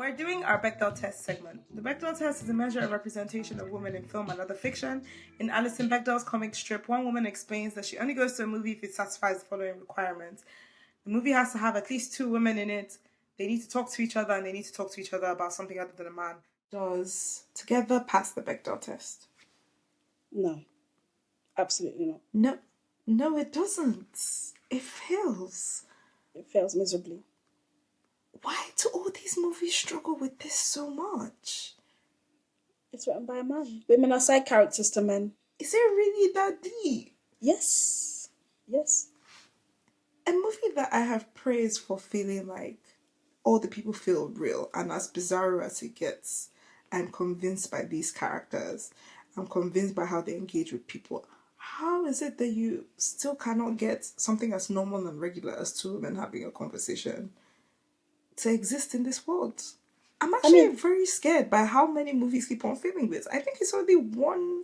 We're doing our Bechdel Test segment. The Bechdel Test is a measure of representation of women in film and other fiction. In Alison Bechdel's comic strip, one woman explains that she only goes to a movie if it satisfies the following requirements. The movie has to have at least 2 women in it. They need to talk to each other, and they need to talk to each other about something other than a man. Does Together pass the Bechdel test? No. Absolutely No, not. it doesn't. It fails. It fails miserably. Why do all these movies struggle with this so much? It's written by a man. Women are side characters to men. Is it really that deep? Yes. A movie that I have praised for feeling like all the people feel real, and as bizarre as it gets, I'm convinced by these characters. I'm convinced by how they engage with people. How is it that you still cannot get something as normal and regular as 2 women having a conversation to exist in this world? I'm actually very scared by how many movies keep on failing this. I think it's only one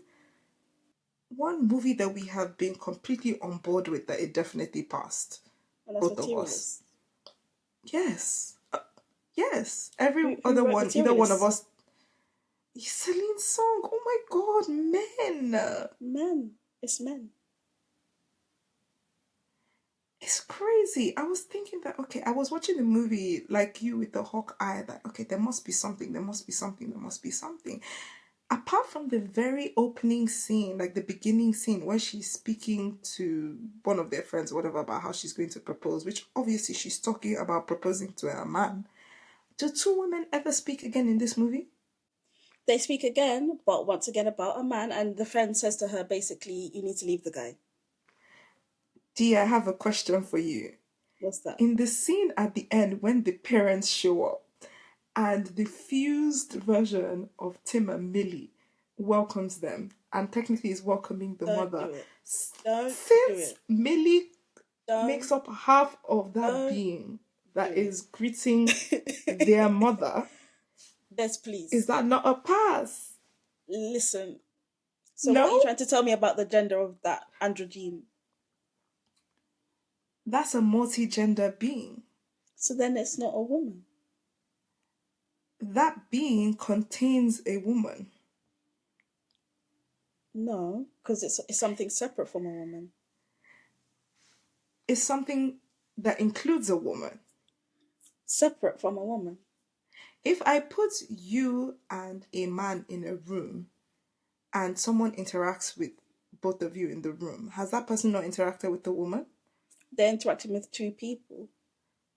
movie that we have been completely on board with that it definitely passed. And that's both of Materialist. us. Yes. Every Who other wrote one, either one of Materialist? us. Celine's song. Oh my God, men. Men. It's men. It's crazy. I was thinking that, okay, I was watching the movie like you with the hawk eye, that, okay, there must be something. Apart from the very opening scene, like the beginning scene where she's speaking to one of their friends or whatever about how she's going to propose, which obviously she's talking about proposing to a man. Do 2 women ever speak again in this movie? They speak again, but once again about a man, and the friend says to her, basically, you need to leave the guy. Dee, I have a question for you. What's that? In the scene at the end when the parents show up and the fused version of Tim and Millie welcomes them and technically is welcoming the mother. Since Millie makes up half of that being that is greeting their mother, yes, please. Is that not a pass? Listen. So what are you trying to tell me about the gender of that androgyne? That's a multi-gender being. So then it's not a woman. That being contains a woman. No, because it's something separate from a woman. It's something that includes a woman. Separate from a woman. If I put you and a man in a room and someone interacts with both of you in the room, has that person not interacted with the woman? They're interacting with 2 people.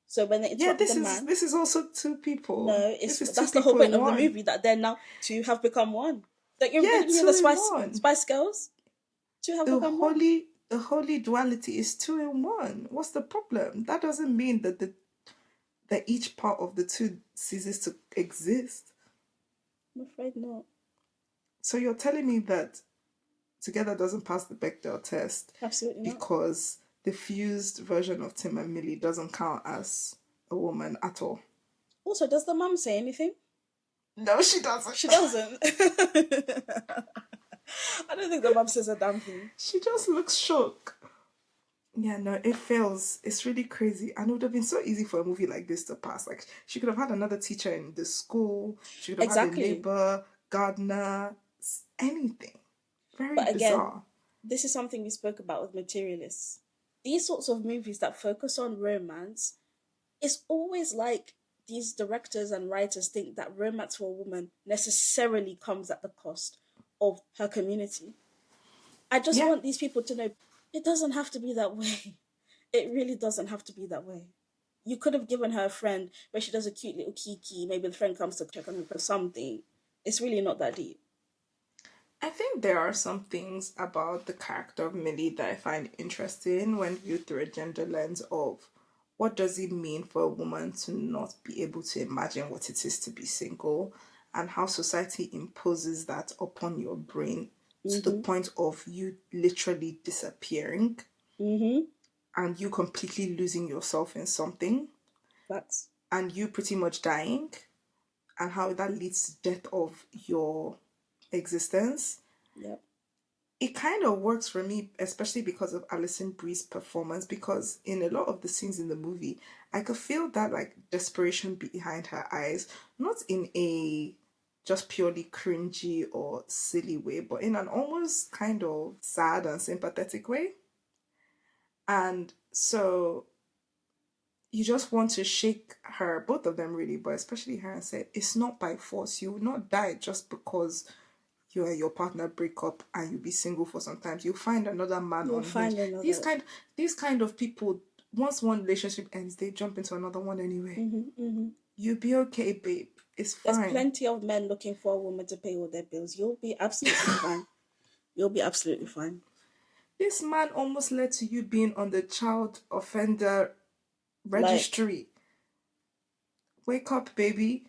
So when they interact with a man... This is also 2 people. No, that's the whole point of the movie, that they're now 2 have become one. Like you're reading the Spice Girls? 2 have become one. The holy duality is 2 in 1. What's the problem? That doesn't mean that that each part of the 2 ceases to exist. I'm afraid not. So you're telling me that Together doesn't pass the Bechdel test? Absolutely not. Because the fused version of Tim and Millie doesn't count as a woman at all. Also, does the mum say anything? No, she doesn't. She doesn't. I don't think the mum says a damn thing. She just looks shocked. Yeah, no, it fails. It's really crazy. And it would have been so easy for a movie like this to pass. Like, she could have had another teacher in the school. She could have had a neighbor, gardener, anything. Very bizarre. Again, this is something we spoke about with Materialists. These sorts of movies that focus on romance, it's always like these directors and writers think that romance for a woman necessarily comes at the cost of her community. I just want these people to know it doesn't have to be that way. It really doesn't have to be that way. You could have given her a friend where she does a cute little kiki. Maybe the friend comes to check on her for something. It's really not that deep. I think there are some things about the character of Millie that I find interesting when viewed through a gender lens of what does it mean for a woman to not be able to imagine what it is to be single, and how society imposes that upon your brain to the point of you literally disappearing and you completely losing yourself in something. Facts. And you pretty much dying, and how that leads to death of your existence. Yep. it kind of works for me, especially because of Alison Brie's performance. Because in a lot of the scenes in the movie, I could feel that like desperation behind her eyes, not in a just purely cringy or silly way, but in an almost kind of sad and sympathetic way. And so you just want to shake her, both of them really, but especially her, and say, it's not by force. You will not die just because you and your partner break up and you'll be single for some time. You'll find another man You'll on Hinge. find These another. kind these kind of people, once one relationship ends, they jump into another one anyway. You'll be okay, babe. It's There's fine. plenty of men looking for a woman to pay all their bills. You'll be absolutely fine. You'll be absolutely fine. This man almost led to you being on the child offender Like, registry. Wake up, baby.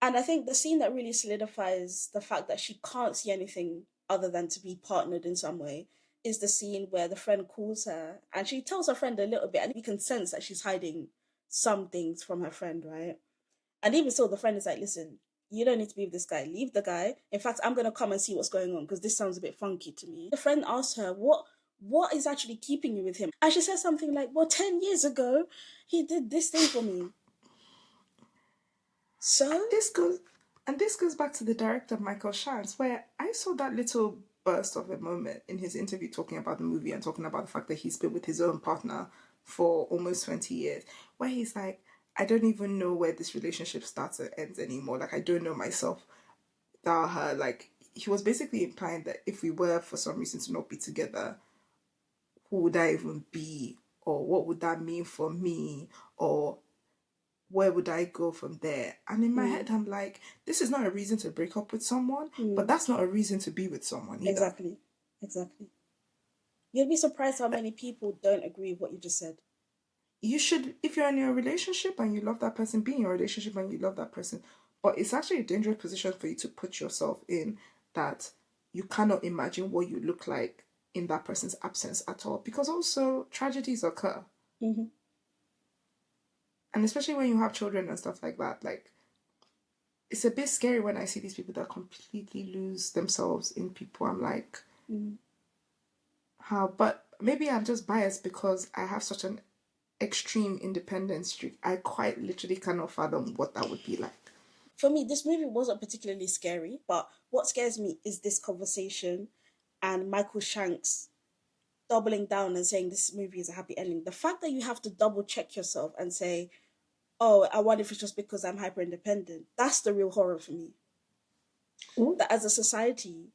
and I think the scene that really solidifies the fact that she can't see anything other than to be partnered in some way is the scene where the friend calls her and she tells her friend a little bit, and you can sense that she's hiding some things from her friend, right? And even so, the friend is like, listen, you don't need to be with this guy. Leave the guy. In fact, I'm going to come and see what's going on because this sounds a bit funky to me. The friend asks her, what is actually keeping you with him? And she says something like, well, 10 years ago, he did this thing for me. And So? this goes back to the director Michael Shantz, where I saw that little burst of a moment in his interview talking about the movie and talking about the fact that he's been with his own partner for almost 20 years, where he's like, I don't even know where this relationship starts or ends anymore. Like, I don't know myself without her. Like, he was basically implying that if we were for some reason to not be together, who would I even be? Or what would that mean for me? Or where would I go from there? And in my Mm, head, I'm like, this is not a reason to break up with someone, but mm, that's not a reason to be with someone either. exactly. Exactly. You'd be surprised how Like, many people don't agree with what you just said. you should, if you're in a relationship and you love that person, be in your relationship and you love that person. But it's actually a dangerous position for you to put yourself in, that you cannot imagine what you look like in that person's absence at all. Because also, tragedies occur. Hmm. And especially when you have children and stuff like that, like, it's a bit scary when I see these people that completely lose themselves in people. I'm like, Mm. how? But maybe I'm just biased because I have such an extreme independence streak. I quite literally cannot fathom what that would be like. For me, this movie wasn't particularly scary, but what scares me is this conversation and Michael Shanks doubling down and saying this movie is a happy ending. The fact that you have to double check yourself and say, oh, I wonder if it's just because I'm hyper independent. That's the real horror for me. Ooh. That as a society,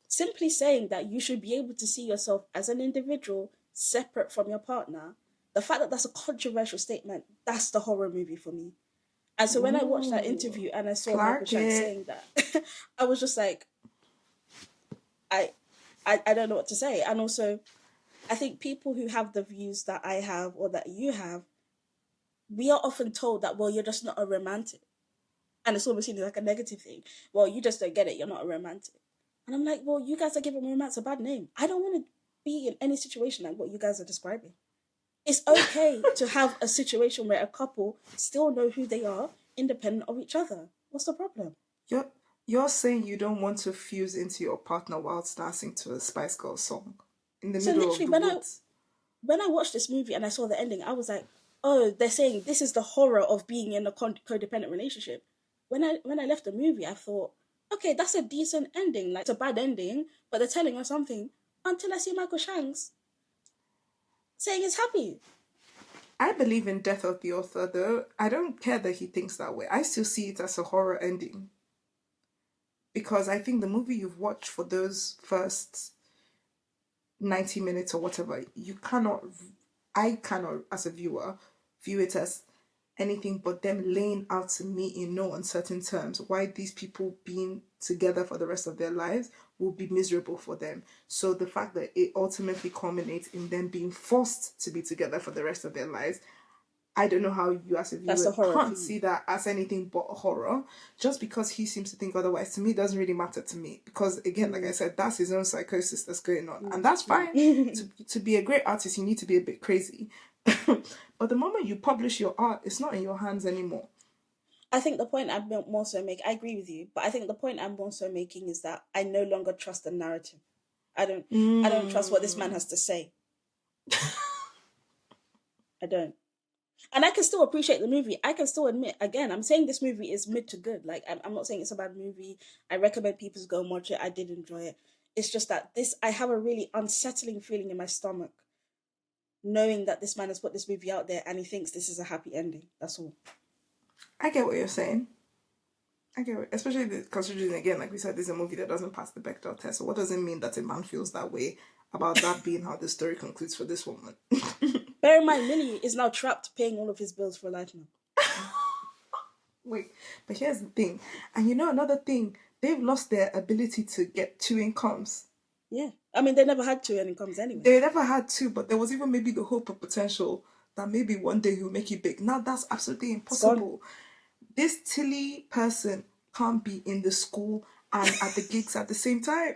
simply saying that you should be able to see yourself as an individual separate from your partner, the fact that that's a controversial statement, that's the horror movie for me. And so when I watched that Ooh. interview and I saw Michael Clark Shanks it. saying that, I was just like, I, I don't know what to say. And also, I think people who have the views that I have or that you have, we are often told that, well, you're just not a romantic. And it's almost seen as like a negative thing. Well, you just don't get it. You're not a romantic. And I'm like, well, you guys are giving romance a bad name. I don't want to be in any situation like what you guys are describing. It's okay to have a situation where a couple still know who they are, independent of each other. What's the problem? You're you're saying you don't want to fuse into your partner whilst dancing to a Spice Girls song in the So middle of literally, the woods. when I watched this movie and I saw the ending, I was like, oh, they're saying this is the horror of being in a codependent relationship. When I left the movie, I thought, okay, that's a decent ending. Like, it's a bad ending, but they're telling us something. Until I see Michael Shanks saying he's happy. I believe in death of the author, though. I don't care that he thinks that way. I still see it as a horror ending because I think the movie you've watched for those first 90 minutes or whatever, you cannot, I cannot, as a viewer, view it as anything but them laying out to me in no uncertain terms why these people being together for the rest of their lives will be miserable for them. So the fact that it ultimately culminates in them being forced to be together for the rest of their lives, I don't know how you as a That's the viewer horror for can't you. see that as anything but horror. Just because he seems to think otherwise, to me, doesn't really matter to me. Because again, like I Mm, said, that's his own psychosis that's going on. And mm, that's fine. mm. To be a great artist, you need to be a bit crazy. But the moment you publish your art, it's not in your hands anymore. I think the point I'm more so making, I agree with you, but I think the point I'm more so making is that I no longer trust the narrative. I don't, I don't trust what this man Mm. has to say. I don't. And I can still appreciate the movie. I can still admit, again, I'm saying this movie is mid to good. Like, I'm not saying it's a bad movie. I recommend people to go and watch it. I did enjoy it. It's just that I have a really unsettling feeling in my stomach knowing that this man has put this movie out there and he thinks this is a happy ending. That's all. I get what you're saying. I get it. Especially considering, again, like we said, this is a movie that doesn't pass the Bechdel test. So what does it mean that a man feels that way about that being how the story concludes for this woman? Bear in mind, Lily is now trapped paying all of his bills for life now. Wait, but here's the thing. And you know another thing, they've lost their ability to get two incomes. Yeah. I mean, they never had two incomes anyway. They never had two, but there was even maybe the hope of potential that maybe one day he'll make it big. Now that's absolutely It's gone. impossible. This Tilly person can't be in the school and at the gigs at the same time.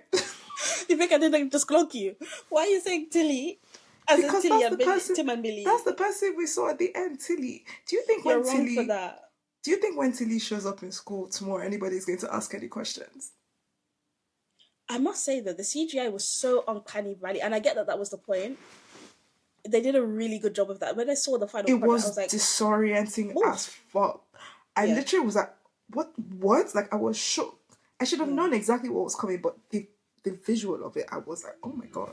You think I didn't just clock you? Why are you saying Tilly? As in Because Tilly that's the and person Tim and Billy. that's the person we saw at the end, Tilly. You're wrong for that. Do you think when Tilly shows up in school tomorrow anybody's going to ask any questions? I must say that the CGI was so uncanny valley, and I get that that was the point. They did a really good job of that. When I saw the final It product, I was was like, disorienting as "Oof!" fuck. I Yeah, literally was like, what? Like I was shocked. I should have yeah. known exactly what was coming, but the visual of it, I was like, oh my god.